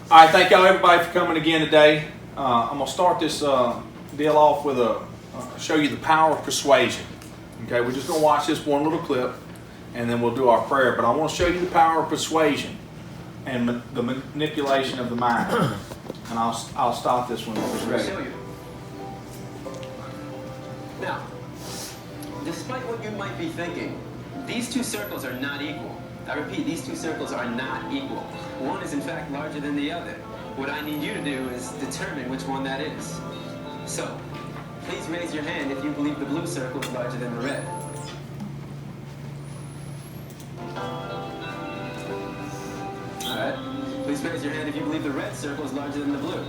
All right, thank y'all everybody for coming again today. I'm gonna start this deal off with show you the power of persuasion. Okay, we're just gonna watch this one little clip, and then we'll do our prayer. But I want to show you the power of persuasion and the manipulation of the mind. And I'll stop this when it's ready. Show you. Now, despite what you might be thinking, these two circles are not equal. I repeat, these two circles are not equal. One is in fact larger than the other. What I need you to do is determine which one that is. So, please raise your hand if you believe the blue circle is larger than the red. Alright. Please raise your hand if you believe the red circle is larger than the blue.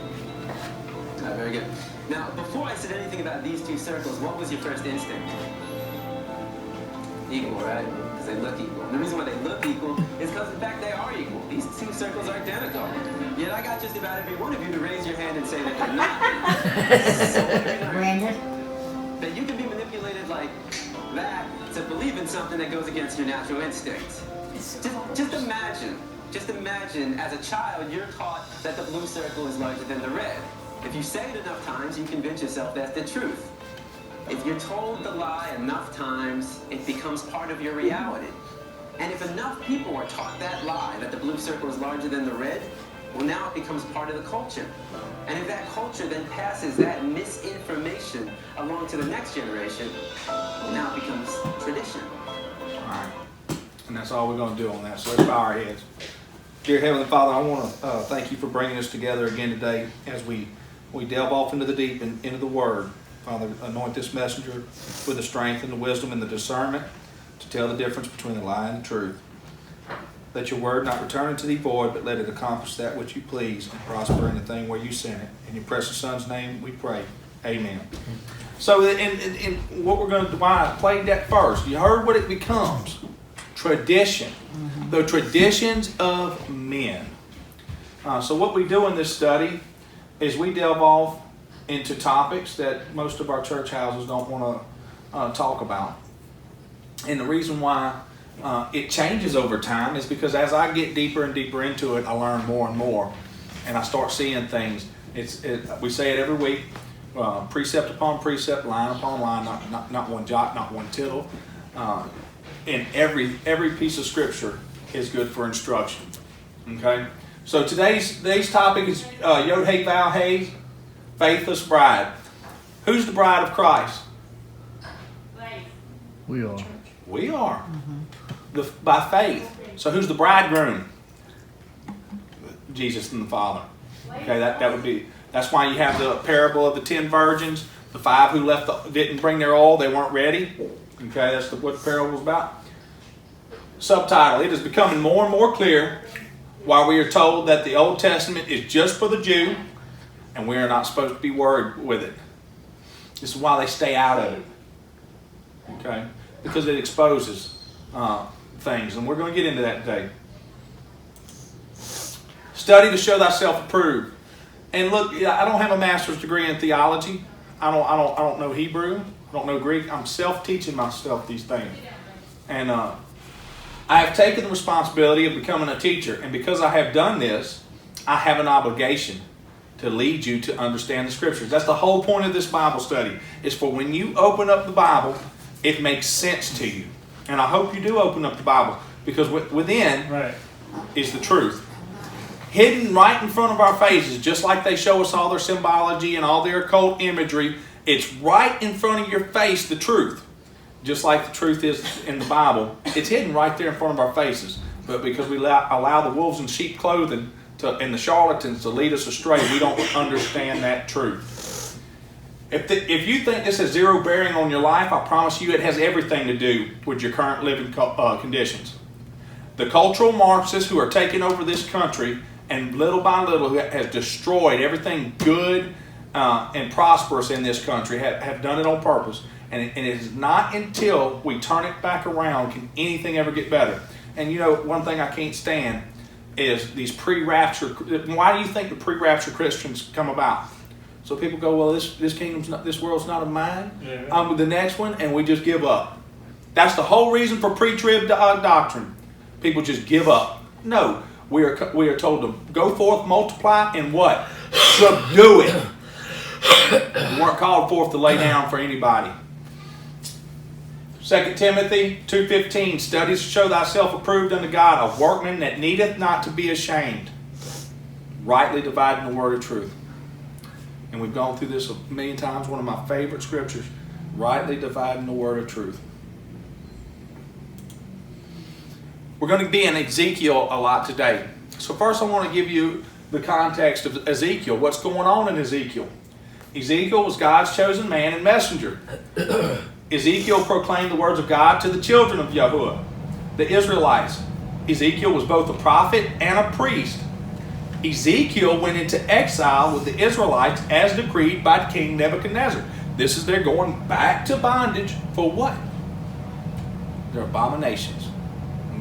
Alright, very good. Now, before I said anything about these two circles, what was your first instinct? Equal, right? Because they look equal. And the reason why they look equal is because, in fact, they are equal. These two circles are identical. Yet I got just about every one of you to raise your hand and say that they're not. So what have you learned? Brandon? That you can be manipulated like that to believe in something that goes against your natural instincts. Just imagine, as a child, you're taught that the blue circle is larger than the red. If you say it enough times, you convince yourself that's the truth. If you're told the lie enough times, it becomes part of your reality. And if enough people are taught that lie, that the blue circle is larger than the red, well, now it becomes part of the culture. And if that culture then passes that misinformation along to the next generation, well, now it becomes tradition. All right. And that's all we're going to do on that. So let's bow our heads. Dear Heavenly Father, I want to thank you for bringing us together again today as we delve off into the deep and into the Word. Father, anoint this messenger with the strength and the wisdom and the discernment to tell the difference between the lie and the truth. Let your word not return unto thee void, but let it accomplish that which you please and prosper in the thing where you sent it. In your precious Son's name we pray. Amen. So in what we're going to do, I played that first. You heard what it becomes. Tradition. The traditions of men. So what we do in this study is we delve off into topics that most of our church houses don't want to talk about. And the reason why it changes over time is because as I get deeper and deeper into it, I learn more and more. And I start seeing things. We say it every week, precept upon precept, line upon line, not one jot, not one tittle. And every piece of scripture is good for instruction. Okay? So today's topic is YHVH'S, Faithless Bride. Who's the bride of Christ? We are. We are. By faith. So who's the bridegroom? Jesus and the Father. Okay, that would be. That's why you have the parable of the 10 virgins. The 5 who didn't bring their oil, they weren't ready. Okay, that's what the parable was about. Subtitle: it is becoming more and more clear why we are told that the Old Testament is just for the Jew, and we are not supposed to be worried with it. This is why they stay out of it. Okay? Because it exposes things. And we're going to get into that today. Study to show thyself approved. And look, I don't have a master's degree in theology. I don't know Hebrew. I don't know Greek. I'm self-teaching myself these things. And I have taken the responsibility of becoming a teacher. And because I have done this, I have an obligation to lead you to understand the Scriptures. That's the whole point of this Bible study, is for when you open up the Bible, it makes sense to you. And I hope you do open up the Bible, because within is the truth. Hidden right in front of our faces, just like they show us all their symbology and all their occult imagery, it's right in front of your face, the truth. Just like the truth is in the Bible, it's hidden right there in front of our faces. But because we allow the wolves in sheep clothing and the charlatans to lead us astray, we don't understand that truth. If you think this has zero bearing on your life, I promise you it has everything to do with your current living conditions. The cultural Marxists who are taking over this country, and little by little has destroyed everything good and prosperous in this country, have done it on purpose. And it is not until we turn it back around can anything ever get better. And you know, one thing I can't stand is these pre-rapture. Why do you think the pre-rapture Christians come about? So people go, well, this world's not of mine. Yeah. I'm with the next one, and we just give up. That's the whole reason for pre-trib doctrine. People just give up. No, we are told to go forth, multiply, and what? Subdue it. We weren't called forth to lay down for anybody. 2 Timothy 2:15, studies to show thyself approved unto God, a workman that needeth not to be ashamed, rightly dividing the word of truth. And we've gone through this a million times, one of my favorite scriptures, rightly dividing the word of truth. We're going to be in Ezekiel a lot today. So first I want to give you the context of Ezekiel, what's going on in Ezekiel. Ezekiel was God's chosen man and messenger. Ezekiel proclaimed the words of God to the children of Yahuwah, the Israelites. Ezekiel was both a prophet and a priest. Ezekiel went into exile with the Israelites as decreed by King Nebuchadnezzar. This is their going back to bondage for what? Their abominations.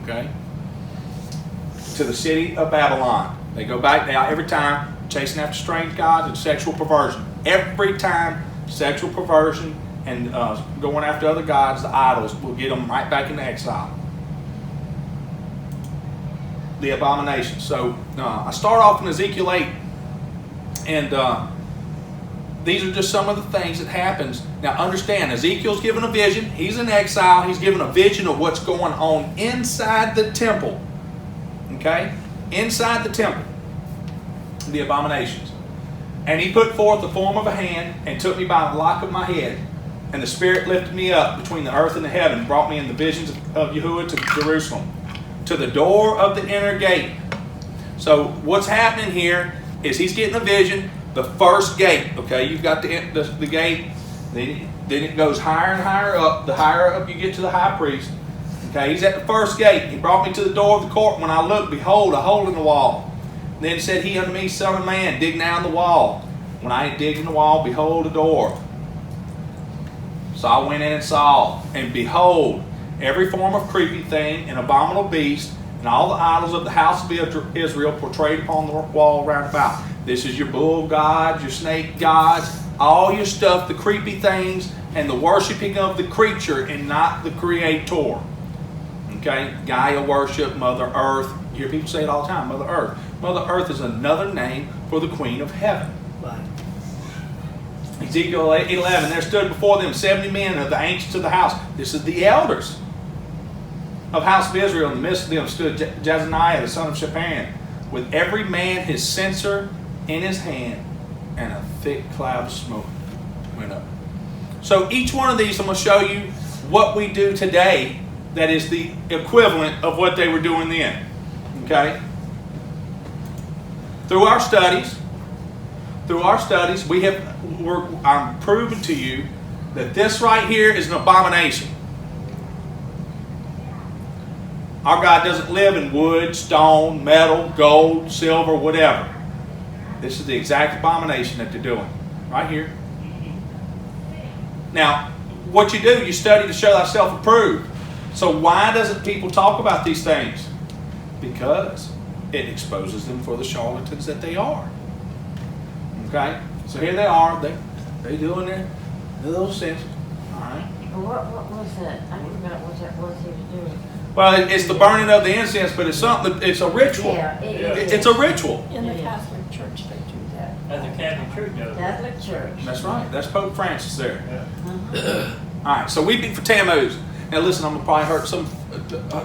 Okay? To the city of Babylon. They go back now every time chasing after strange gods and sexual perversion. Every time sexual perversion and going after other gods, the idols, will get them right back into exile. The abomination. So I start off in Ezekiel 8, and these are just some of the things that happens. Now understand, Ezekiel's given a vision. He's in exile. He's given a vision of what's going on inside the temple. Okay? Inside the temple. The abominations. And he put forth the form of a hand and took me by the lock of my head. And the Spirit lifted me up between the earth and the heaven, and brought me in the visions of Yahuwah to Jerusalem, to the door of the inner gate. So what's happening here is he's getting a vision, the first gate. Okay, you've got the gate, then it goes higher and higher up. The higher up you get to the high priest. Okay, he's at the first gate. He brought me to the door of the court. When I looked, behold, a hole in the wall. Then said he unto me, Son of man, dig down the wall. When I had digged in the wall, behold, a door. So I went in and saw, and behold, every form of creepy thing and abominable beast, and all the idols of the house of Israel portrayed upon the wall round about. This is your bull gods, your snake gods, all your stuff, the creepy things, and the worshiping of the creature and not the creator. Okay? Gaia worship, Mother Earth. You hear people say it all the time, Mother Earth. Mother Earth is another name for the Queen of Heaven. Right. Ezekiel 8:11, there stood before them 70 men of the ancients of the house. This is the elders of house of Israel. In the midst of them stood Jezaniah, the son of Shaphan, with every man his censer in his hand, and a thick cloud of smoke went up. So each one of these, I'm going to show you what we do today that is the equivalent of what they were doing then. Okay? Through our studies, I'm proving to you that this right here is an abomination. Our God doesn't live in wood, stone, metal, gold, silver, whatever. This is the exact abomination that they're doing. Right here. Now, what you do, you study to show thyself approved. So why doesn't people talk about these things? Because it exposes them for the charlatans that they are. Okay? So here they are. They doing their little sins. All right. What was that? I forgot what that was he was doing. Well, it's the burning of the incense, but it's something. It's a ritual. Yeah, It's a ritual. In the Catholic Church, they do that. As a Catholic Church does. Catholic Church. That's right. That's Pope Francis there. Yeah. All right. So weeping for Tammuz. Now listen, I'm gonna probably hurt some,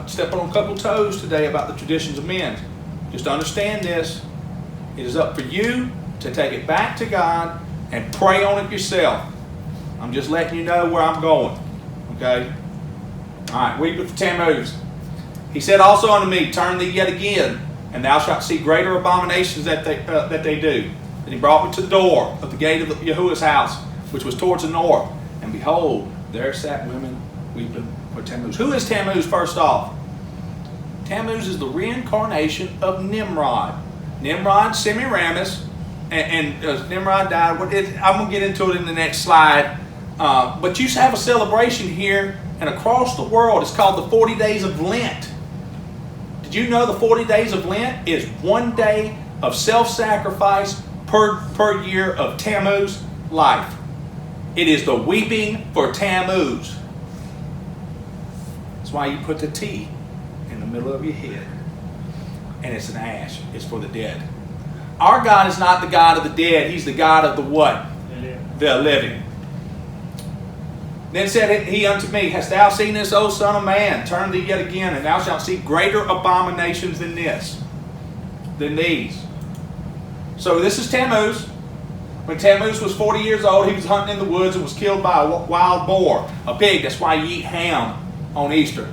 stepping on a couple toes today about the traditions of men. Just understand this. It is up for you to take it back to God and pray on it yourself. I'm just letting you know where I'm going. Okay? All right, weeping for Tammuz. He said also unto me, turn thee yet again, and thou shalt see greater abominations that they do. And he brought me to the door of the gate of Yahuwah's house, which was towards the north. And behold, there sat women weeping for Tammuz. Who is Tammuz, first off? Tammuz is the reincarnation of Nimrod. Nimrod, Semiramis, and Nimrod died. I'm going to get into it in the next slide. But you have a celebration here and across the world. It's called the 40 Days of Lent. Did you know the 40 Days of Lent is 1 day of self-sacrifice per year of Tammuz life? It is the weeping for Tammuz. That's why you put the T in the middle of your head. and it's an ash. It's for the dead. Our God is not the God of the dead. He's the God of the what? The living. Then said he unto me, Hast thou seen this, O son of man? Turn thee yet again, and thou shalt see greater abominations than these. So this is Tammuz. When Tammuz was 40 years old, he was hunting in the woods and was killed by a wild boar, a pig. That's why you eat ham on Easter.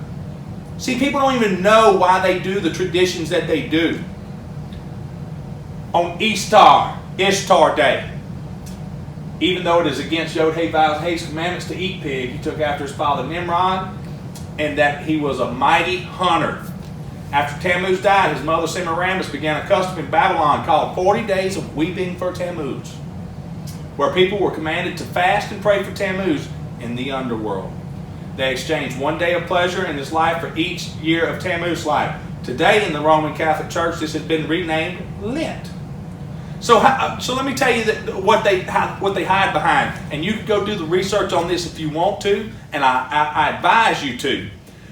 See, people don't even know why they do the traditions that they do. On Ishtar Day, even though it is against YHVH'S commandments to eat pig, he took after his father Nimrod, and that he was a mighty hunter. After Tammuz died, his mother Semiramis began a custom in Babylon called 40 days of weeping for Tammuz, where people were commanded to fast and pray for Tammuz in the underworld. They exchanged one day of pleasure in his life for each year of Tammuz's life. Today in the Roman Catholic Church, this has been renamed Lent. So let me tell you what they hide behind. And you can go do the research on this if you want to, and I advise you to.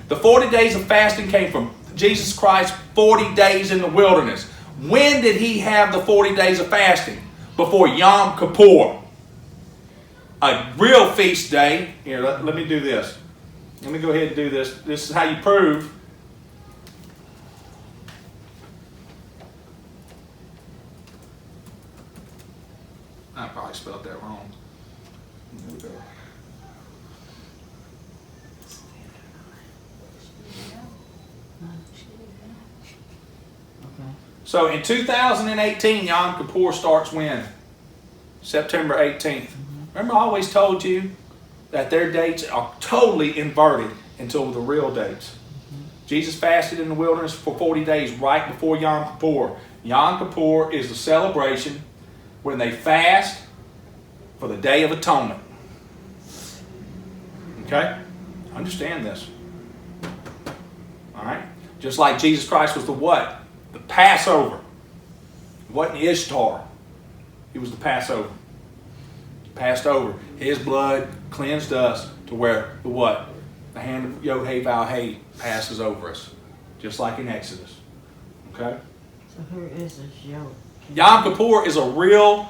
The 40 days of fasting came from Jesus Christ 40 days in the wilderness. When did he have the 40 days of fasting? Before Yom Kippur. A real feast day. Here, let me do this. Let me go ahead and do this. This is how you prove. I probably spelled that wrong. There we go. So in 2018, Yom Kippur starts when? September 18th. Remember I always told you that their dates are totally inverted until the real dates. Jesus fasted in the wilderness for 40 days right before Yom Kippur. Yom Kippur is the celebration when they fast for the Day of Atonement. Okay? Understand this. Alright? Just like Jesus Christ was the what? The Passover. It wasn't Ishtar. He was the Passover. Passed over. His blood cleansed us to where the what? The hand of YHVH passes over us. Just like in Exodus. Okay? So who is this Yom? Yom Kippur is a real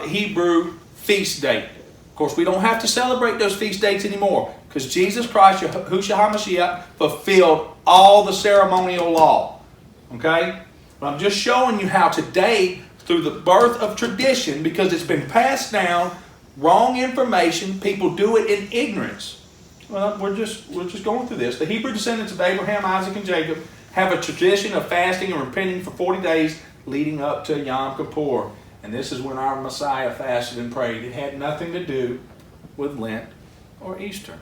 Hebrew feast date. Of course, we don't have to celebrate those feast dates anymore because Jesus Christ, Yahushua HaMashiach, fulfilled all the ceremonial law. Okay? But I'm just showing you how today, through the birth of tradition, because it's been passed down, wrong information, people do it in ignorance. Well, we're just going through this. The Hebrew descendants of Abraham, Isaac, and Jacob have a tradition of fasting and repenting for 40 days leading up to Yom Kippur. And this is when our Messiah fasted and prayed. It had nothing to do with Lent or Easter.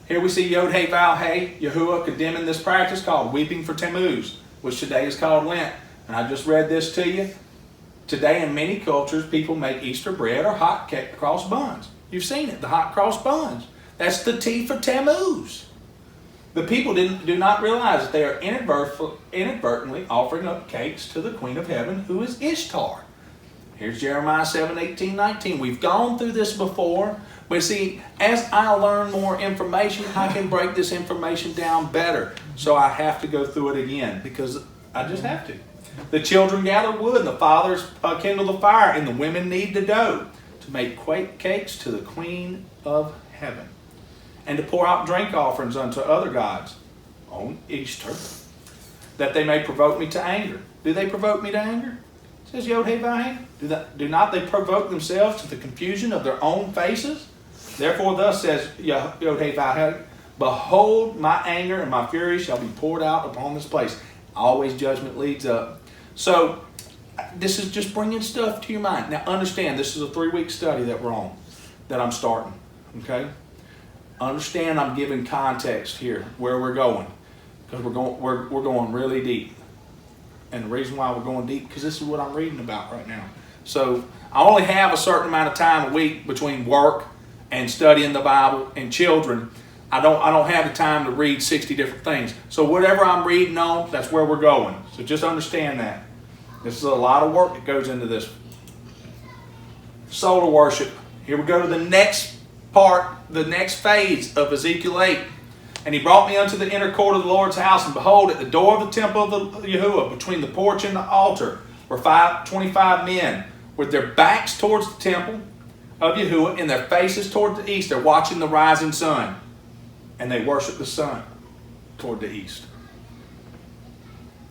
Here we see YHVH, Yahuwah, condemning this practice called weeping for Tammuz, which today is called Lent. And I just read this to you. Today in many cultures, people make Easter bread or hot cross buns. You've seen it, the hot cross buns. That's the tea for Tammuz. The people do not realize that they are inadvertently offering up cakes to the Queen of Heaven, who is Ishtar. Here's Jeremiah 7:18-19. We've gone through this before, but see, as I learn more information, I can break this information down better. So I have to go through it again because I just have to. The children gather wood, and the fathers kindle the fire, and the women knead the dough to make cakes to the Queen of Heaven, and to pour out drink offerings unto other gods on Easter, that they may provoke me to anger. Do they provoke me to anger? Says YHVH. Do not they provoke themselves to the confusion of their own faces? Therefore thus says YHVH, behold, my anger and my fury shall be poured out upon this place. Always judgment leads up. So this is just bringing stuff to your mind. Now understand, this is a 3-week study that we're on, that I'm starting. Okay? Understand, I'm giving context here where we're going, because we're going really deep. And the reason why we're going deep, because this is what I'm reading about right now. So I only have a certain amount of time a week between work and studying the Bible and children. I don't have the time to read 60 different things. So whatever I'm reading on, that's where we're going. So just understand that. This is a lot of work that goes into this. Solar worship. Here we go to the next part, the next phase of Ezekiel 8. And he brought me unto the inner court of the Lord's house, and behold, at the door of the temple of the Yahuwah, between the porch and the altar, were 25 men, with their backs towards the temple of Yahuwah, and their faces toward the east. They're watching the rising sun. And they worship the sun toward the east.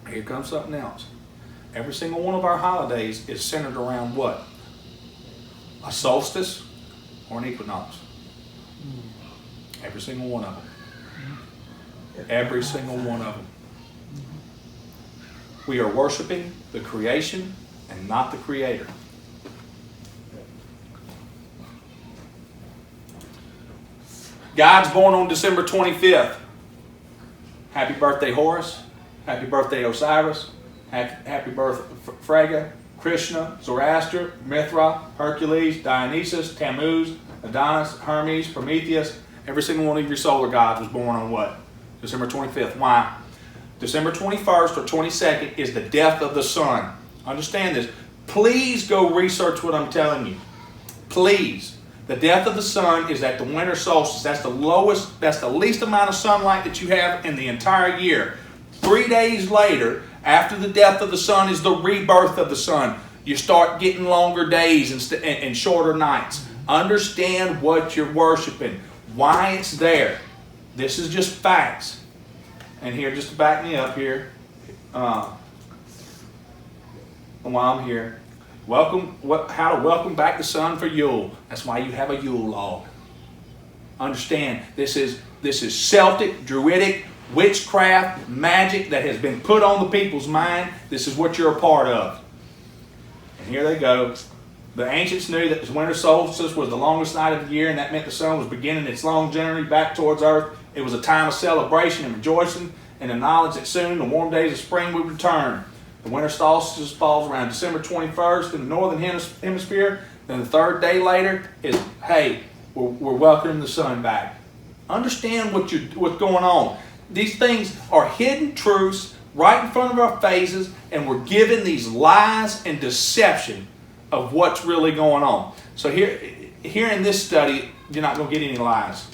Here comes something else. Every single one of our holidays is centered around what? A solstice or an equinox. Every single one of them. Every single one of them. We are worshiping the creation and not the creator. God's born on December 25th. Happy birthday, Horus. Happy birthday, Osiris. Happy birthday, Frega, Krishna, Zoroaster, Mithra, Hercules, Dionysus, Tammuz, Adonis, Hermes, Prometheus. Every single one of your solar gods was born on what? December 25th. Why? December 21st or 22nd is the death of the sun. Understand this. Please go research what I'm telling you. Please. The death of the sun is at the winter solstice. That's the lowest, that's the least amount of sunlight that you have in the entire year. 3 days later, after the death of the sun, is the rebirth of the sun. You start getting longer days and shorter nights. Understand what you're worshiping, why it's there. This is just facts. And here, just to back me up here, while I'm here, how to welcome back the sun for Yule. That's why you have a Yule log. Understand, this is Celtic, Druidic, witchcraft, magic that has been put on the people's mind. This is what you're a part of. And here they go. The ancients knew that the winter solstice was the longest night of the year, and that meant the sun was beginning its long journey back towards earth. It was a time of celebration and rejoicing, and the knowledge that soon the warm days of spring would return. The winter solstice falls around December 21st in the northern hemisphere. Then the third day later is, hey, we're welcoming the sun back. Understand what's going on. These things are hidden truths right in front of our faces, and we're given these lies and deception of what's really going on. So here in this study, you're not going to get any lies.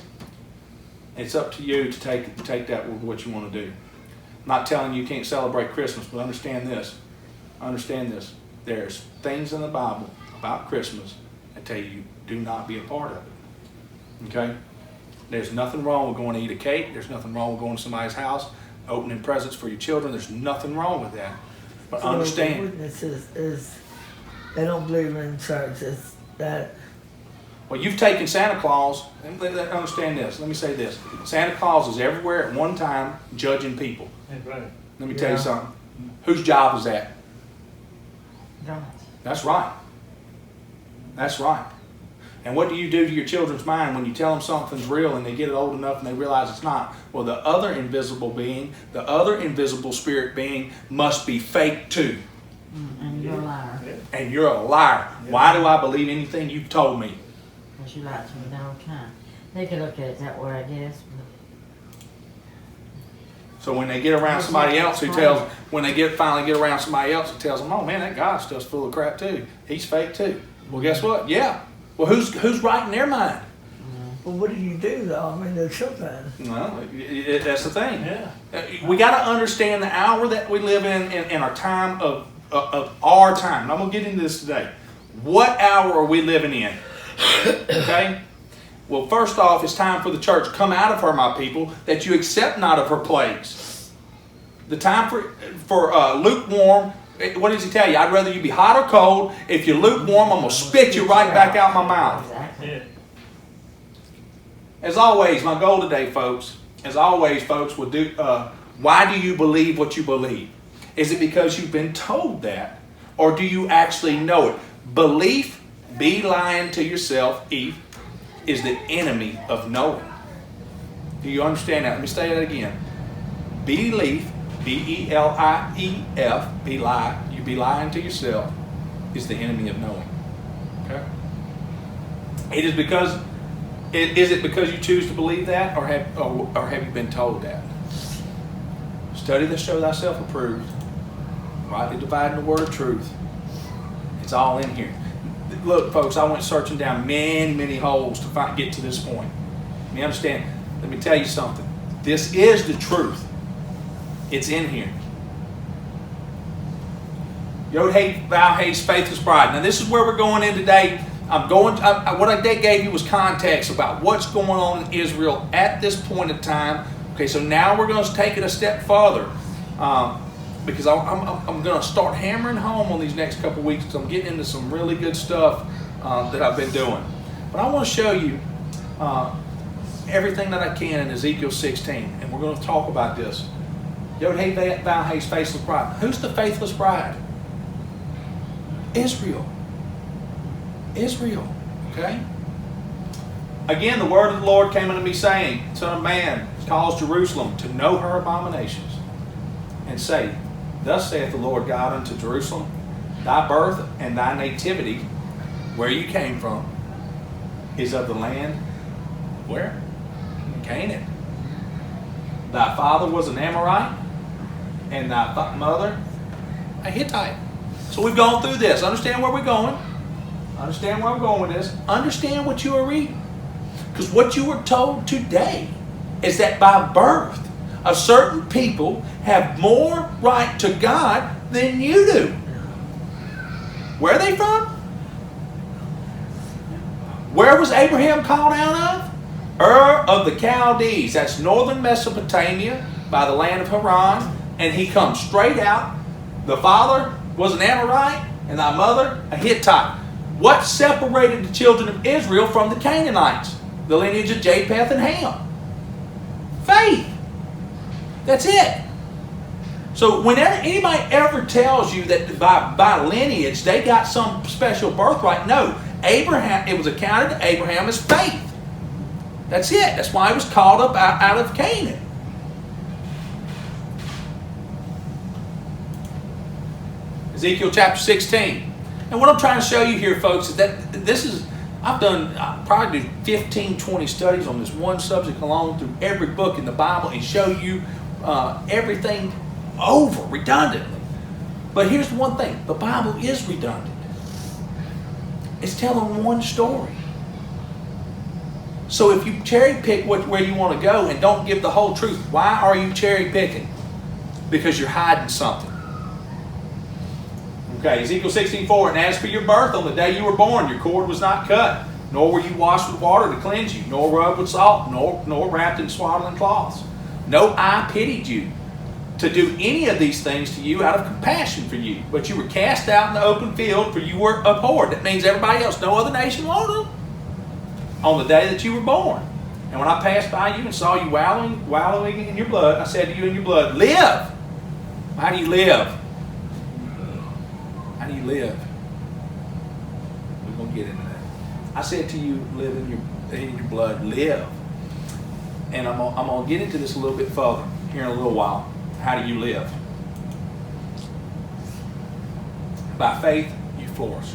It's up to you to take that with what you want to do. I'm not telling you can't celebrate Christmas, but understand this. Understand this. There's things in the Bible about Christmas that tell you do not be a part of it. Okay? There's nothing wrong with going to eat a cake. There's nothing wrong with going to somebody's house, opening presents for your children. There's nothing wrong with that. But So understand. the witness is they don't believe in church. It's that. Well, you've taken Santa Claus, and understand this. Let me say this. Santa Claus is everywhere at one time judging people. That's right. Let me tell you something. Whose job is that? God's. That's right. That's right. And what do you do to your children's mind when you tell them something's real and they get it old enough and they realize it's not? Well, the other invisible being, the other invisible spirit being must be fake too. And you're a liar. And you're a liar. Why do I believe anything you've told me? Because you lie to me all the time. They could look at it that way, I guess. So when they get around somebody else who tells, finally get around somebody else who tells them, oh man, that God's stuff's full of crap too. He's fake too. Well, guess what? Yeah. Well, who's right in their mind? Well, what do you do though? I mean, there's something. No, that's the thing. Yeah. We got to understand the hour that we live in our time of our time. And I'm going to get into this today. What hour are we living in? Okay? Well, first off, it's time for the church. Come out of her, my people, that you accept not of her plagues. The time for lukewarm. What does he tell you? I'd rather you be hot or cold. If you're lukewarm, I'm going to spit you right back out my mouth. Exactly. Yeah. As always, my goal today, folks, why do you believe what you believe? Is it because you've been told that? Or do you actually know it? Belief, be lying to yourself, Eve, is the enemy of knowing. Do you understand that? Let me say that again. Belief, B-E-L-I-E-F, you be lying to yourself, is the enemy of knowing. Okay? Is it because you choose to believe that, or have you been told that? Study to show thyself approved, rightly dividing the word of truth. It's all in here. Look, folks, I went searching down many holes to get to this point. You understand? Let me tell you something. This is the truth. It's in here. YHVH'S Faithless Bride. Now, this is where we're going in today. What I gave you was context about what's going on in Israel at this point in time. Okay, so now we're going to take it a step further. Because I'm going to start hammering home on these next couple weeks because I'm getting into some really good stuff that I've been doing. But I want to show you everything that I can in Ezekiel 16, and we're going to talk about this. YHVH'S Faithless Bride. Who's the faithless bride? Israel. Israel. Okay? Again, the word of the Lord came unto me, saying, Son of man, cause Jerusalem to know her abominations, and say, Thus saith the Lord God unto Jerusalem, Thy birth and thy nativity, where you came from, is of the land, where? Canaan. Thy father was an Amorite, and thy mother a Hittite. So we've gone through this. Understand where we're going. Understand where I'm going with this. Understand what you are reading. Because what you were told today is that by birth, a certain people have more right to God than you do. Where are they from? Where was Abraham called out of? Ur of the Chaldees. That's northern Mesopotamia by the land of Haran. And he comes straight out. The father was an Amorite and thy mother a Hittite. What separated the children of Israel from the Canaanites? The lineage of Japheth and Ham. Faith. That's it. So whenever anybody ever tells you that by lineage they got some special birthright, no. Abraham, it was accounted to Abraham as faith. That's it. That's why he was called up out of Canaan. Ezekiel chapter 16. And what I'm trying to show you here, folks, is that I've done probably 15, 20 studies on this one subject alone through every book in the Bible and show you everything over redundantly. But here's the one thing. The Bible is redundant. It's telling one story. So if you cherry pick where you want to go and don't give the whole truth, why are you cherry picking? Because you're hiding something. Okay, Ezekiel 16:4, and as for your birth, on the day you were born, your cord was not cut, nor were you washed with water to cleanse you, nor rubbed with salt, nor wrapped in swaddling cloths. No eye pitied you to do any of these things to you out of compassion for you. But you were cast out in the open field, for you were abhorred. That means everybody else, no other nation wanted them. On the day that you were born. And when I passed by you and saw you wallowing in your blood, I said to you in your blood, live. How do you live? How do you live? We're going to get into that. I said to you, live in your blood, live. And I'm going to get into this a little bit further here in a little while. How do you live? By faith, you flourish.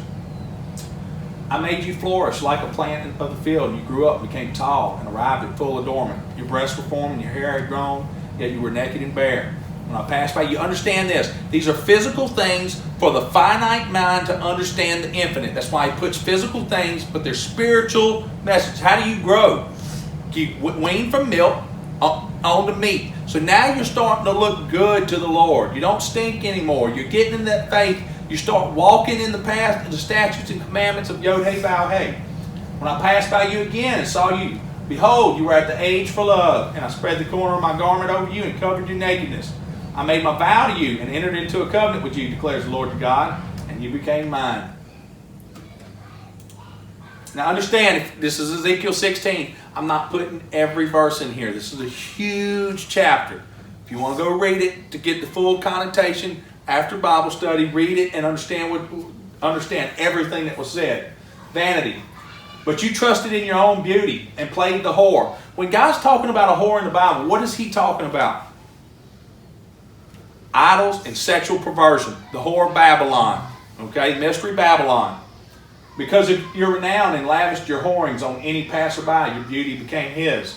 I made you flourish like a plant of the field, and you grew up and became tall and arrived at full adornment. Your breasts were formed and your hair had grown, yet you were naked and bare. When I passed by, you understand this. These are physical things for the finite mind to understand the infinite. That's why he puts physical things, but they're spiritual messages. How do you grow? You wean from milk on to meat. So now you're starting to look good to the Lord. You don't stink anymore. You're getting in that faith. You start walking in the path of the statutes and commandments of YHVH. When I passed by you again and saw you, behold, you were at the age for love, and I spread the corner of my garment over you and covered your nakedness. I made my vow to you and entered into a covenant with you, declares the Lord your God, and you became mine. Now understand, if this is Ezekiel 16. I'm not putting every verse in here. This is a huge chapter. If you want to go read it to get the full connotation after Bible study, read it and understand everything that was said. Vanity. But you trusted in your own beauty and played the whore. When God's talking about a whore in the Bible, what is he talking about? Idols and sexual perversion. The whore of Babylon. Okay, Mystery Babylon. Because of your renown and lavished your whorings on any passerby, your beauty became his.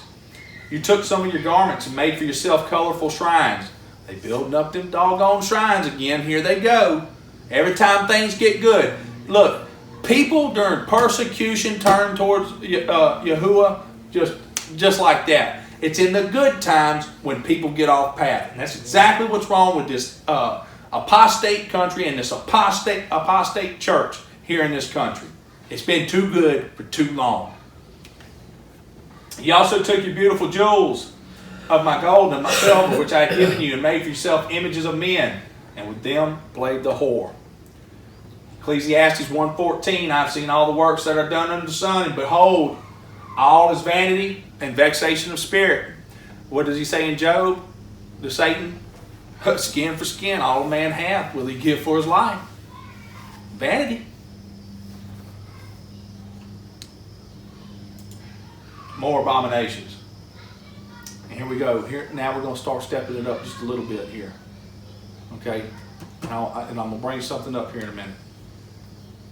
You took some of your garments and made for yourself colorful shrines. They building up them doggone shrines again. Here they go. Every time things get good. Look, People during persecution turn towards Yahuwah just like that. It's in the good times when people get off path. And that's exactly what's wrong with this apostate country and this apostate church here in this country. It's been too good for too long. He also took your beautiful jewels of my gold and my silver, which I had given you, and made for yourself images of men, and with them played the whore. Ecclesiastes 1:14, I've seen all the works that are done under the sun, and behold, all is vanity and vexation of spirit. What does he say in Job to Satan? Skin for skin, all a man hath will he give for his life. Vanity. More abominations. And here we go. Here now we're going to start stepping it up just a little bit here. Okay? And I'm going to bring something up here in a minute.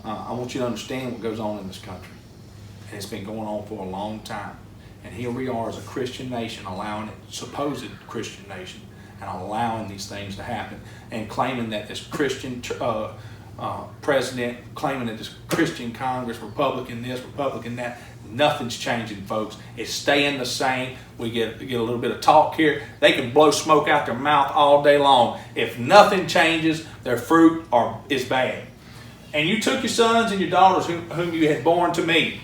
I want you to understand what goes on in this country. And it's been going on for a long time. And here we are as a Christian nation, allowing it, supposed Christian nation, and allowing these things to happen. And claiming that this Christian president, claiming that this Christian Congress, Republican this, Republican that. Nothing's changing, folks. It's staying the same. We get a little bit of talk here. They can blow smoke out their mouth all day long. If nothing changes, their fruit is bad. And you took your sons and your daughters whom you had borne to me,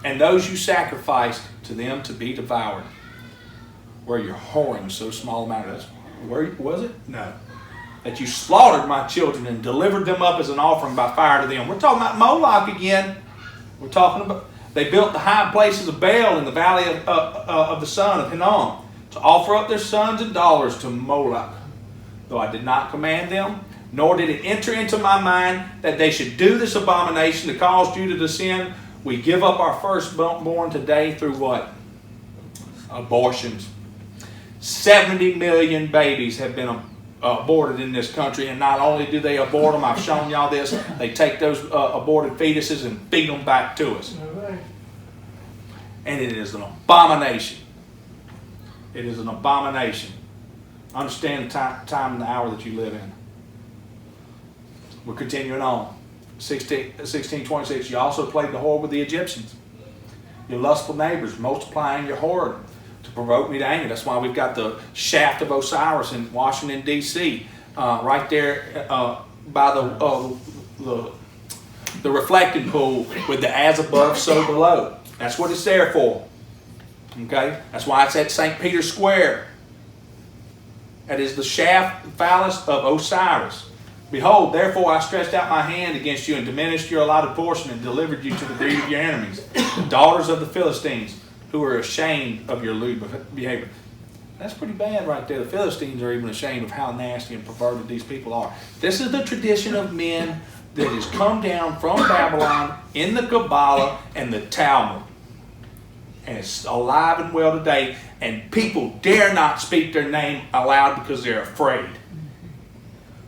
and those you sacrificed to them to be devoured. Where you're whoring so small amount of this. Where was it? No. That you slaughtered my children and delivered them up as an offering by fire to them. We're talking about Moloch again. We're talking about... They built the high places of Baal in the valley of the son of Hinnom to offer up their sons and daughters to Moloch. Though I did not command them, nor did it enter into my mind that they should do this abomination to cause Judah to sin, we give up our firstborn today through what? Abortions. 70 million babies have been aborted in this country, and not only do they abort them, I've shown y'all this, they take those aborted fetuses and feed them back to us. And it is an abomination. It is an abomination. Understand the time and the hour that you live in. We're continuing on. 16:26, you also played the whore with the Egyptians. Your lustful neighbors, multiplying your whoredom to provoke me to anger. That's why we've got the shaft of Osiris in Washington, D.C. Right there by the reflecting pool with the as above, so below. That's what it's there for. Okay? That's why it's at St. Peter's Square. That is the shaft phallus of Osiris. Behold, therefore I stretched out my hand against you and diminished your allotted portion and delivered you to the greed of your enemies, the daughters of the Philistines, who are ashamed of your lewd behavior. That's pretty bad right there. The Philistines are even ashamed of how nasty and perverted these people are. This is the tradition of men that has come down from Babylon in the Kabbalah and the Talmud. And it's alive and well today. And people dare not speak their name aloud because they're afraid.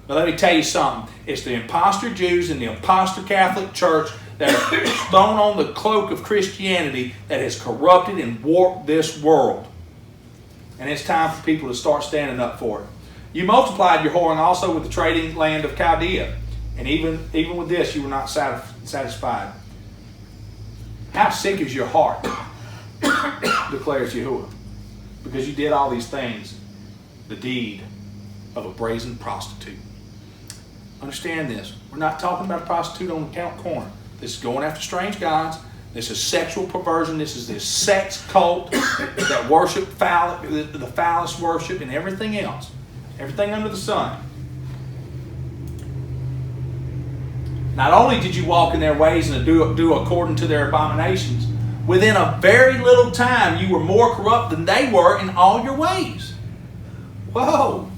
But let me tell you something. It's the imposter Jews and the imposter Catholic Church that are thrown on the cloak of Christianity that has corrupted and warped this world. And it's time for people to start standing up for it. You multiplied your whoring also with the trading land of Chaldea. And even with this, you were not satisfied. How sick is your heart, declares Yahuwah, because you did all these things, the deed of a brazen prostitute. Understand this. We're not talking about a prostitute on the corner. This is going after strange gods. This is sexual perversion. This is this sex cult that worship the phallus worship and everything else. Everything under the sun. Not only did you walk in their ways and do according to their abominations, within a very little time you were more corrupt than they were in all your ways. Whoa.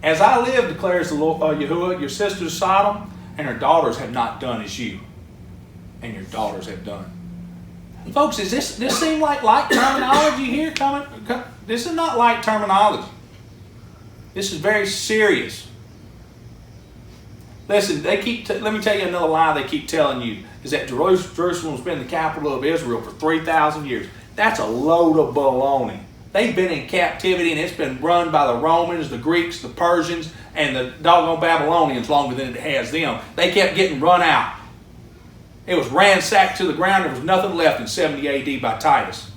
As I live, declares the Lord, Yahuwah, your sister Sodom and her daughters have not done as you and your daughters have done. Folks, does this seem like light terminology here? This is not light terminology. This is very serious. Listen, let me tell you another lie they keep telling you, is that Jerusalem's been the capital of Israel for 3,000 years. That's a load of baloney. They've been in captivity, and it's been run by the Romans, the Greeks, the Persians, and the doggone Babylonians longer than it has them. They kept getting run out. It was ransacked to the ground. There was nothing left in 70 AD by Titus.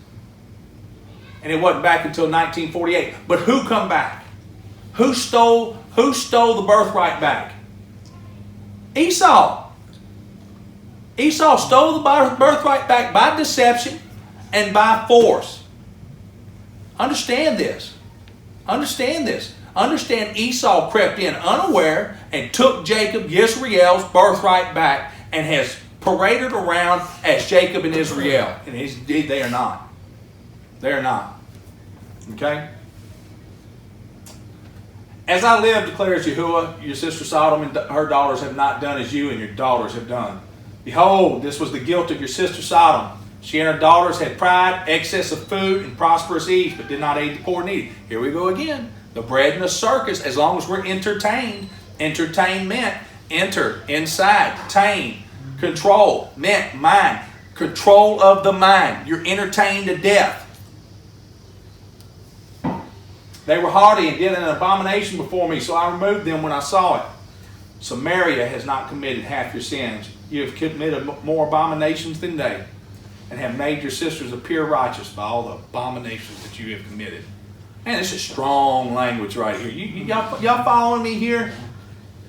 And it wasn't back until 1948. But who come back? Who stole the birthright back? Esau. Esau stole the birthright back by deception and by force. Understand this. Understand this. Understand Esau crept in unaware and took Jacob, Israel's birthright back, and has paraded around as Jacob and Israel. And they are not. They are not. Okay? As I live, declares Yahuwah, your sister Sodom and her daughters have not done as you and your daughters have done. Behold, this was the guilt of your sister Sodom. She and her daughters had pride, excess of food, and prosperous ease, but did not aid the poor and needy. Here we go again. The bread and the circus, as long as we're entertained. Entertainment, enter, inside, tame, control, meant, mind. Control of the mind. You're entertained to death. They were haughty and did an abomination before me, so I removed them when I saw it. Samaria has not committed half your sins. You have committed more abominations than they, and have made your sisters appear righteous by all the abominations that you have committed. Man, this is strong language right here. Y'all following me here?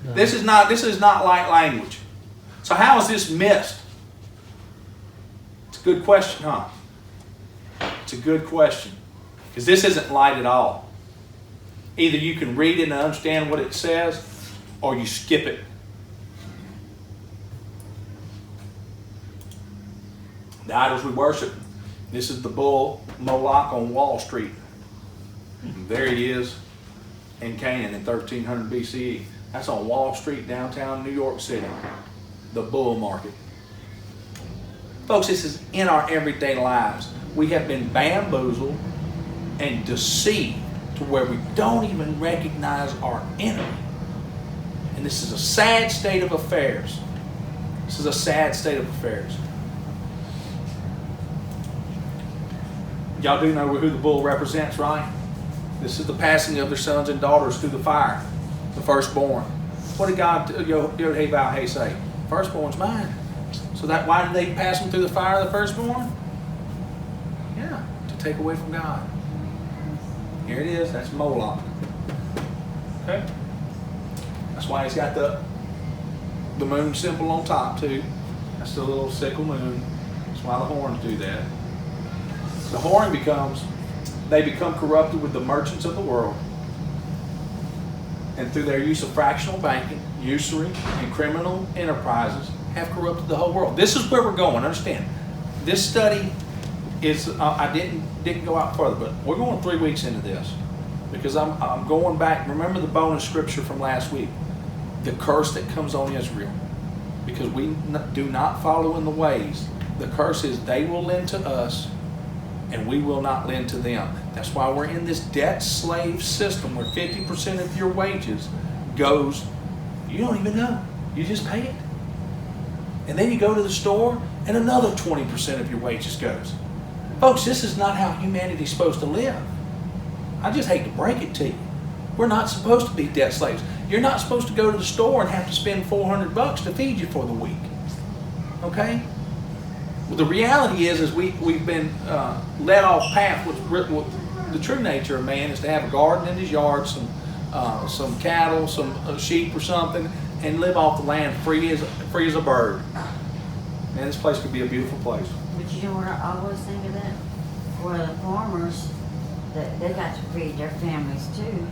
No. This is not light language. So how is this missed? It's a good question, huh? It's a good question. Because this isn't light at all. Either you can read it and understand what it says, or you skip it. The idols we worship. This is the bull Moloch on Wall Street. And there he is in Canaan in 1300 BCE. That's on Wall Street, downtown New York City. The bull market. Folks, this is in our everyday lives. We have been bamboozled and deceived to where we don't even recognize our enemy. And this is a sad state of affairs. This is a sad state of affairs. Y'all do know who the bull represents, right? This is the passing of their sons and daughters through the fire. The firstborn. What did God, YHVH'S say? Firstborn's mine. So why did they pass them through the fire, the firstborn? Yeah, to take away from God. Here it is. That's Moloch. Okay? That's why he's got the moon symbol on top too. That's the little sickle moon. That's why the horns do that. The horn they become corrupted with the merchants of the world. And through their use of fractional banking, usury, and criminal enterprises have corrupted the whole world. This is where we're going. Understand? This study is, I didn't go out further, but we're going 3 weeks into this. Because I'm going back. Remember the bonus scripture from last week. The curse that comes on Israel. Because we do not follow in the ways. The curse is they will lend to us and we will not lend to them. That's why we're in this debt slave system where 50% of your wages goes, you don't even know. You just pay it. And then you go to the store and another 20% of your wages goes. Folks, this is not how humanity's supposed to live. I just hate to break it to you. We're not supposed to be debt slaves. You're not supposed to go to the store and have to spend $400 to feed you for the week. Okay? Well, the reality is we've been led off path with the true nature of man is to have a garden in his yard, some cattle, some sheep or something, and live off the land free as a bird. Man, this place could be a beautiful place. But you know what I always think of that? Well, the farmers, they got to feed their families too.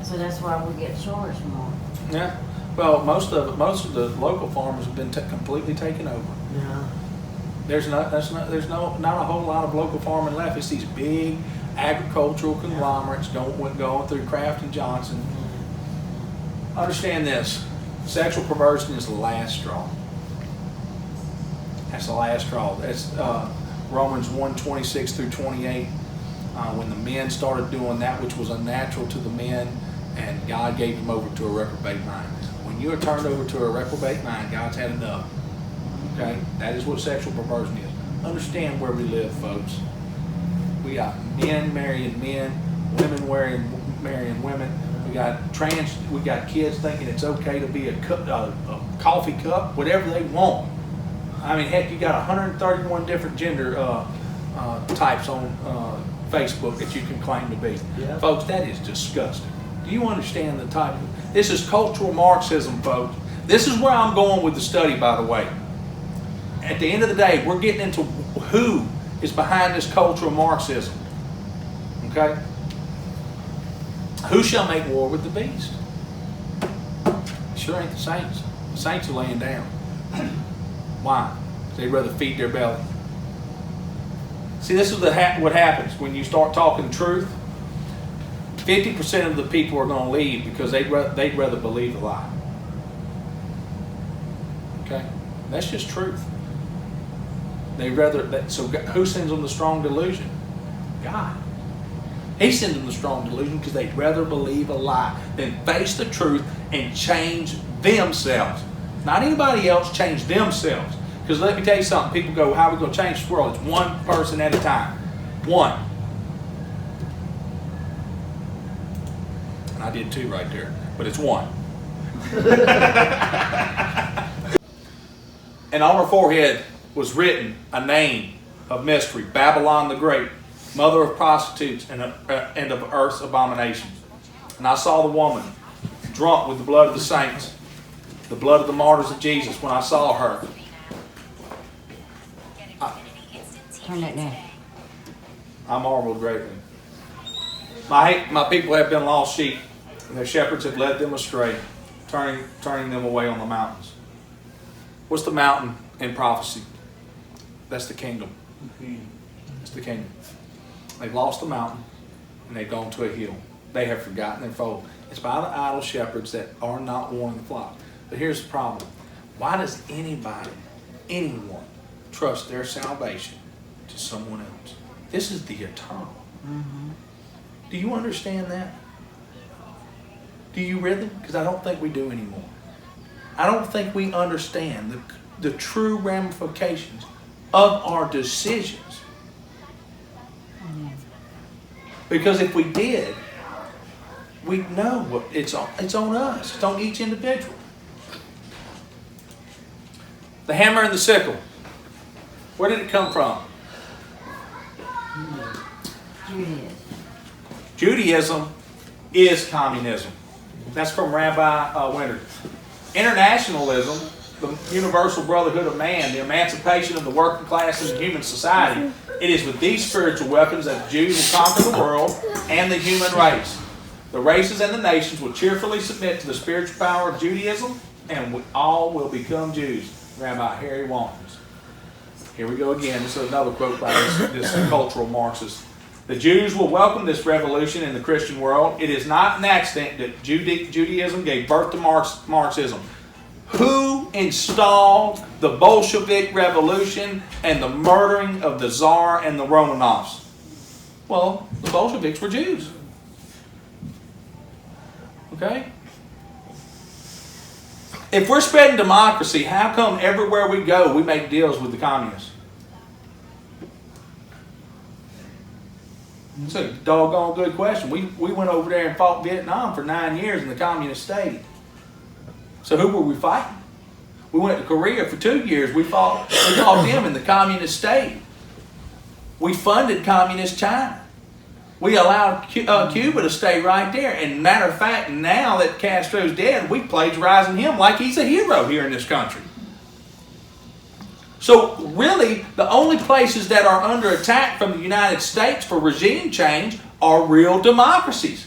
So that's why we get charged more. Yeah. Well, most of the local farmers have been completely taken over. Yeah. There's not a whole lot of local farming left. It's these big agricultural conglomerates going through Kraft and Johnson. Understand this: sexual perversion is the last straw. That's the last straw. That's Romans 1:26 through 28. When the men started doing that which was unnatural to the men, and God gave them over to a reprobate mind. When you are turned over to a reprobate mind, God's had enough. Okay? That is what sexual perversion is. Understand where we live, folks. We got men marrying men, women marrying women. We got kids thinking it's okay to be a coffee cup, whatever they want. I mean, heck, you got 131 different gender types on Facebook that you can claim to be. Yeah. Folks, that is disgusting. Do you understand the type of... This is cultural Marxism, folks. This is where I'm going with the study, by the way. At the end of the day, we're getting into who is behind this cultural Marxism. Okay? Who shall make war with the beast? Sure ain't the saints. The saints are laying down. Why? They'd rather feed their belly. See, this is what happens when you start talking truth. 50% of the people are going to leave because they'd rather believe the lie. Okay? That's just truth. So who sends them the strong delusion? God. He sends them the strong delusion because they'd rather believe a lie than face the truth and change themselves. Not anybody else, change themselves. Because let me tell you something. People go, how are we going to change this world? It's one person at a time. One. And I did two right there. But it's one. And on her forehead was written a name of mystery, Babylon the Great, mother of prostitutes and of earth's abominations. And I saw the woman drunk with the blood of the saints, the blood of the martyrs of Jesus. When I saw her, Turn it down. I marveled greatly. My people have been lost sheep, and their shepherds have led them astray, turning them away on the mountains. What's the mountain in prophecy? That's the kingdom. It's the kingdom. They've lost the mountain, and they've gone to a hill. They have forgotten their fold. It's by the idle shepherds that are not warning the flock. But here's the problem. Why does anyone, trust their salvation to someone else? This is the eternal. Mm-hmm. Do you understand that? Do you really? Because I don't think we do anymore. I don't think we understand the true ramifications of our decisions. Because if we did, we'd know what it's on us. It's on each individual. The hammer and the sickle. Where did it come from? Judaism. Judaism is communism. That's from Rabbi Winter. Internationalism, the universal brotherhood of man, the emancipation of the working class in human society. It is with these spiritual weapons that the Jews will conquer the world and the human race. The races and the nations will cheerfully submit to the spiritual power of Judaism, and we all will become Jews. Rabbi Harry Walters. Here we go again. This is another quote by this cultural Marxist. The Jews will welcome this revolution in the Christian world. It is not an accident that Judaism gave birth to Marxism. Who installed the Bolshevik revolution and the murdering of the Tsar and the Romanovs? Well, the Bolsheviks were Jews. Okay? If we're spreading democracy, how come everywhere we go we make deals with the communists? It's a doggone good question. We went over there and fought Vietnam for 9 years and the communists stayed. So who were we fighting? We went to Korea for 2 years. We fought them and the communists stayed. We funded communist China. We allowed Cuba to stay right there. And matter of fact, now that Castro's dead, we plagiarizing him like he's a hero here in this country. So really, the only places that are under attack from the United States for regime change are real democracies.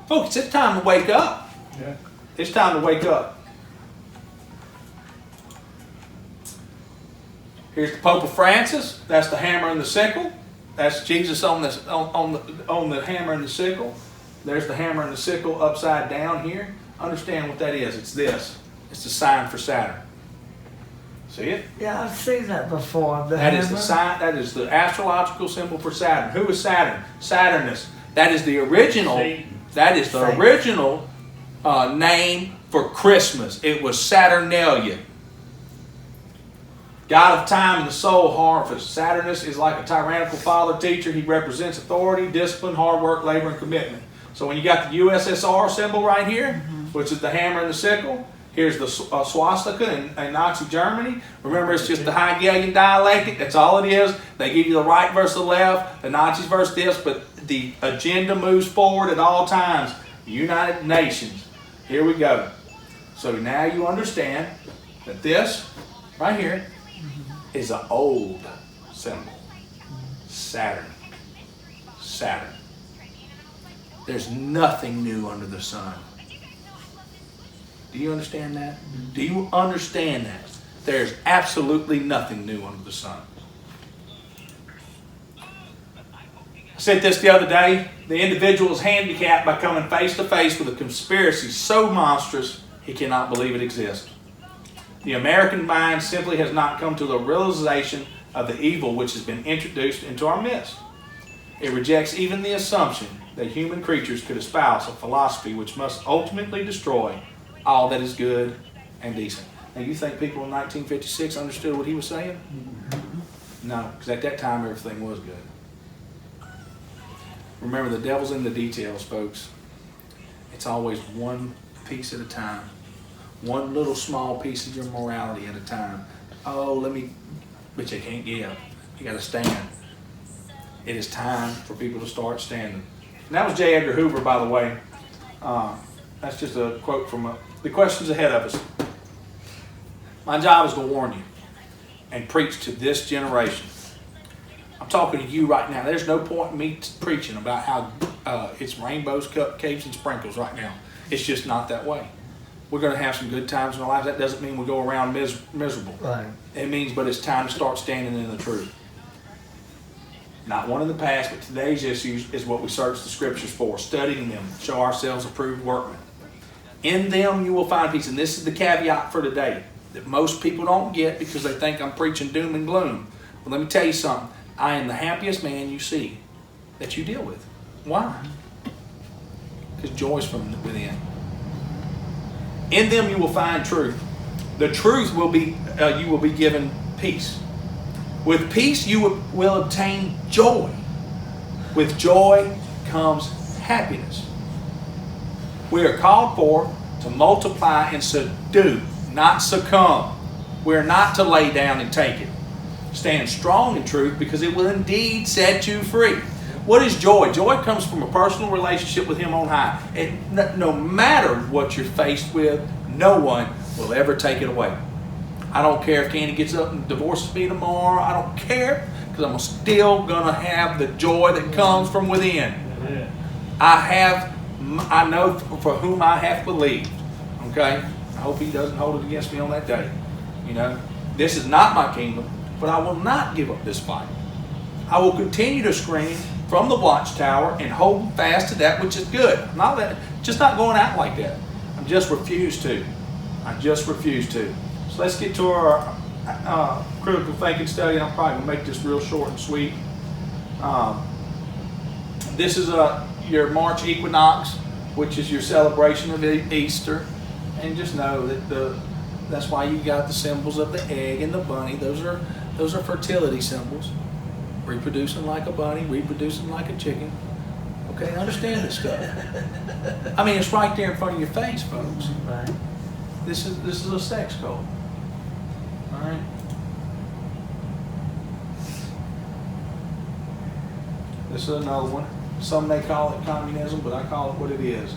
Folks, it's time to wake up. Yeah. It's time to wake up. Here's the Pope of Francis. That's the hammer and the sickle. That's Jesus on the hammer and the sickle. There's the hammer and the sickle upside down here. Understand what that is. It's this. It's the sign for Saturn. See it? Yeah, I've seen that before. That is the sign. That is the astrological symbol for Saturn. Who is Saturn? Saturnus. That is the original. That is the original name for Christmas. It was Saturnalia. God of time and the soul harvest. Saturnus is like a tyrannical father teacher. He represents authority, discipline, hard work, labor, and commitment. So when you got the USSR symbol right here, which is the hammer and the sickle, here's the swastika in Nazi Germany. Remember, it's just the Hegelian dialectic. That's all it is. They give you the right versus the left, the Nazis versus this, but the agenda moves forward at all times. United Nations. Here we go. So now you understand that this right here is an old symbol. Saturn. Saturn. There's nothing new under the sun. Do you understand that? Do you understand that? There's absolutely nothing new under the sun. I said this the other day. The individual is handicapped by coming face to face with a conspiracy so monstrous he cannot believe it exists. The American mind simply has not come to the realization of the evil which has been introduced into our midst. It rejects even the assumption that human creatures could espouse a philosophy which must ultimately destroy all that is good and decent. Now, you think people in 1956 understood what he was saying? No, because at that time everything was good. Remember, the devil's in the details, folks. It's always one piece at a time. One little small piece of your morality at a time. Oh, but you can't give. You got to stand. It is time for people to start standing. And that was J. Edgar Hoover, by the way. That's just a quote from The Questions Ahead of Us. My job is to warn you and preach to this generation. I'm talking to you right now. There's no point in me preaching about how it's rainbows, cupcakes, and sprinkles right now. It's just not that way. We're going to have some good times in our lives. That doesn't mean we go around miserable. Right. It means, but it's time to start standing in the truth. Not one in the past, but today's issues is what we search the scriptures for, studying them, show ourselves approved workmen. In them you will find peace. And this is the caveat for today that most people don't get because they think I'm preaching doom and gloom. But let me tell you something. I am the happiest man you see that you deal with. Why? Because joy's from within. In them you will find truth. The truth will be, you will be given peace. With peace you will obtain joy. With joy comes happiness. We are called for to multiply and subdue, not succumb. We are not to lay down and take it. Stand strong in truth because it will indeed set you free. What is joy? Joy comes from a personal relationship with Him on high. No matter what you're faced with, no one will ever take it away. I don't care if Candy gets up and divorces me tomorrow. I don't care because I'm still going to have the joy that comes from within. I know for whom I have believed. Okay? I hope He doesn't hold it against me on that day. You know, this is not my kingdom, but I will not give up this fight. I will continue to scream from the watchtower and hold fast to that which is good. Just not going out like that. I just refuse to. So let's get to our critical thinking study. I'm probably going to make this real short and sweet. This is your March equinox, which is your celebration of Easter. And just know that that's why you got the symbols of the egg and the bunny. Those are fertility symbols. Reproducing like a bunny, reproducing like a chicken. Okay, understand this stuff. I mean, it's right there in front of your face, folks. Right. This is a sex code. All right. This is another one. Some may call it communism, but I call it what it is.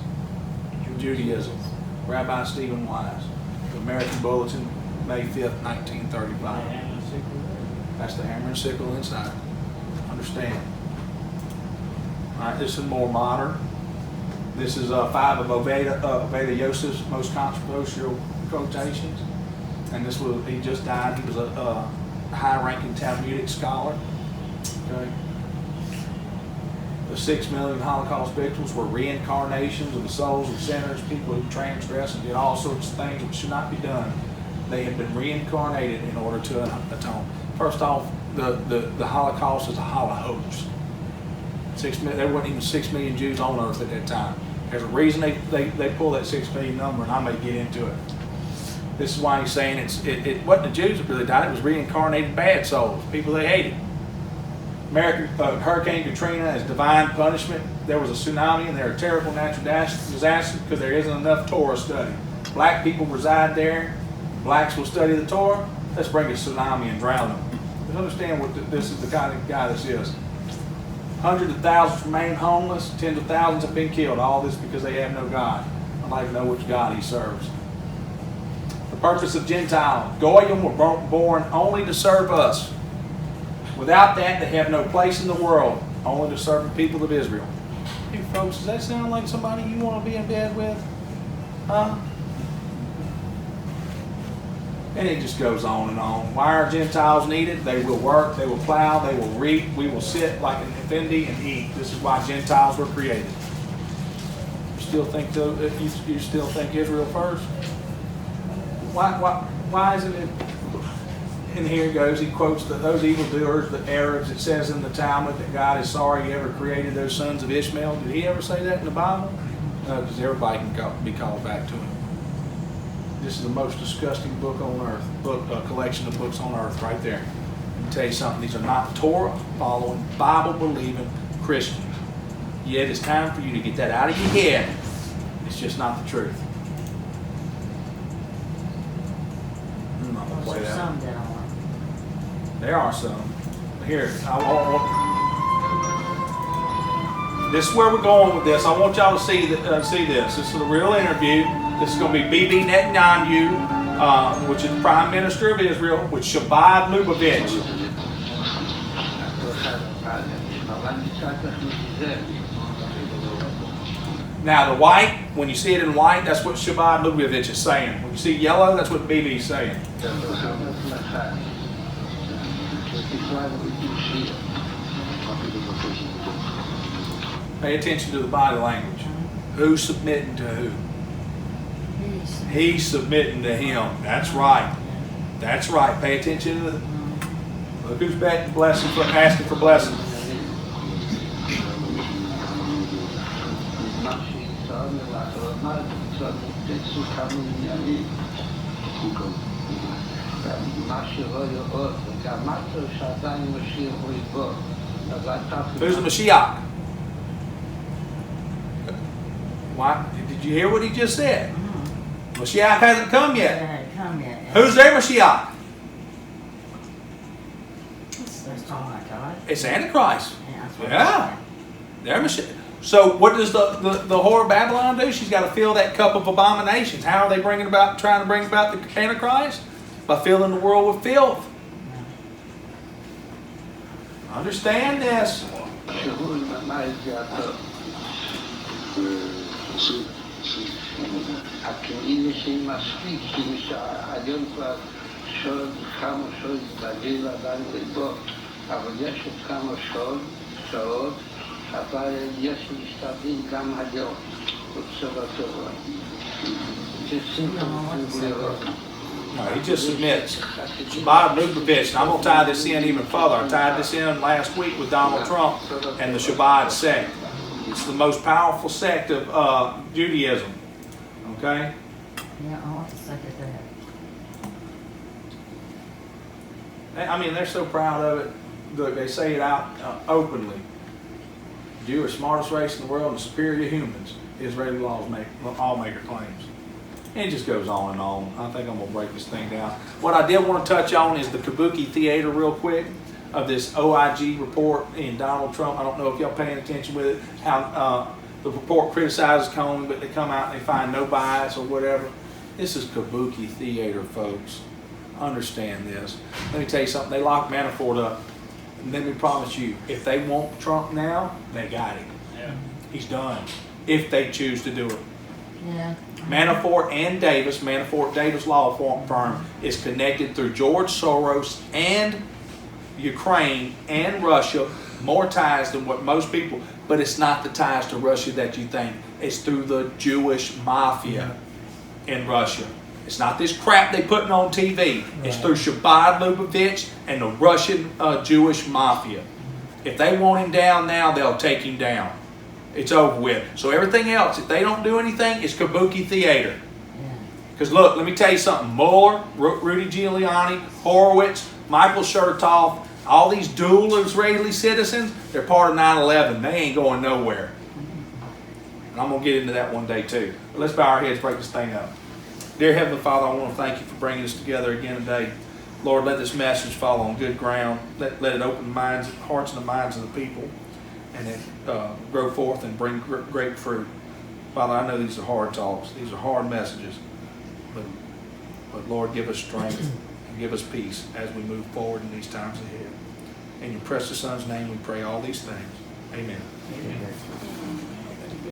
Judaism. Rabbi Stephen Wise. The American Bulletin, May 5th, 1935. That's the hammer and sickle inside. Understand. All right, this is more modern. This is 5 of Oveda Yosef's most controversial quotations. And he just died. He was a high-ranking Talmudic scholar. Okay. The 6 million Holocaust victims were reincarnations of the souls of sinners, people who transgressed and did all sorts of things which should not be done. They have been reincarnated in order to atone. First off, the Holocaust is a holocaust. There weren't even 6 million Jews on earth at that time. There's a reason they pull that 6 million number, and I may get into it. This is why he's saying it wasn't the Jews that really died. It was reincarnated bad souls, people they hated. Hurricane Katrina as divine punishment. There was a tsunami and there are terrible natural disasters because there isn't enough Torah study. Black people reside there. Blacks will study the Torah. Let's bring a tsunami and drown them. Let's understand what this is, the kind of guy this is. Hundreds of thousands remain homeless. Tens of thousands have been killed. All this because they have no God. I'd like to know which God he serves. The purpose of Gentiles. Goyim were born only to serve us. Without that, they have no place in the world, only to serve the people of Israel. Hey folks, does that sound like somebody you want to be in bed with? Huh? And it just goes on and on. Why are Gentiles needed? They will work, they will plow, they will reap. We will sit like an effendi and eat. This is why Gentiles were created. You still think Israel first? Why isn't it? And here it goes. He quotes those evildoers, the Arabs. It says in the Talmud that God is sorry he ever created those sons of Ishmael. Did he ever say that in the Bible? No, because everybody can be called back to him. This is the most disgusting book on earth, collection of books on earth right there. Let me tell you something. These are not Torah-following, Bible-believing Christians. Yet it's time for you to get that out of your head. It's just not the truth. I'm not going to play that. Some that are. There are some. Here, this is where we're going with this. I want y'all to see this. This is the real interview. This is going to be Bibi Netanyahu, which is the Prime Minister of Israel, with Shabbat Lubavitch. Now the white, when you see it in white, that's what Shabbat Lubavitch is saying. When you see yellow, that's what Bibi is saying. Pay attention to the body language. Who's submitting to who? He's submitting to him. That's right. That's right. Pay attention to the. Look who's begging blessing for asking for blessing. Who's the Mashiach? Why? Did you hear what he just said? Mashiach hasn't come yet. Who's their Mashiach? It's Antichrist. Yeah. They're Mashiach. So what does the whore of Babylon do? She's got to fill that cup of abominations. How are they trying to bring about the Antichrist? By filling the world with filth. Understand this. הכלים שהם מספיק, שהיום כבר כמה שעות בגיל עדיין לטוב, אבל יש עוד כמה שעות, אבל יש משתדלים גם היום, בצורה טובה. No, he just submits. Shabbat Lubavitch. And I'm going to tie this in even further. I tied this in last week with Donald Trump and the Shabbat sect. It's the most powerful sect of Judaism. Okay? Yeah, I'll have to second that. I mean, they're so proud of it. Look, they say it out openly. Jew are the smartest race in the world and superior humans. Israeli lawmaker claims. And it just goes on and on. I think I'm going to break this thing down. What I did want to touch on is the Kabuki Theater real quick of this OIG report in Donald Trump. I don't know if y'all paying attention with it, how the report criticizes Comey, but they come out and they find no bias or whatever. This is Kabuki Theater, folks. Understand this. Let me tell you something. They locked Manafort up. And let me promise you, if they want Trump now, they got him. Yeah. He's done. If they choose to do it. Yeah. Manafort and Davis law firm is connected through George Soros and Ukraine and Russia, more ties than what most people, but it's not the ties to Russia that you think. It's through the Jewish mafia in Russia. It's not this crap they putting on TV. It's through Shabbat Lubavitch and the Russian Jewish mafia. If they want him down now, they'll take him down. It's over with. So everything else, if they don't do anything, it's Kabuki Theater. Because look, let me tell you something. Mueller, Rudy Giuliani, Horowitz, Michael Chertoff, all these dual Israeli citizens, they're part of 9/11. They ain't going nowhere. And I'm going to get into that one day too. But let's bow our heads, break this thing up. Dear Heavenly Father, I want to thank you for bringing us together again today. Lord, let this message fall on good ground. Let it open the hearts and the minds of the people, and it grow forth and bring great fruit. Father, I know these are hard talks. These are hard messages. But Lord, give us strength and give us peace as we move forward in these times ahead. In your precious Son's name we pray all these things. Amen. Amen.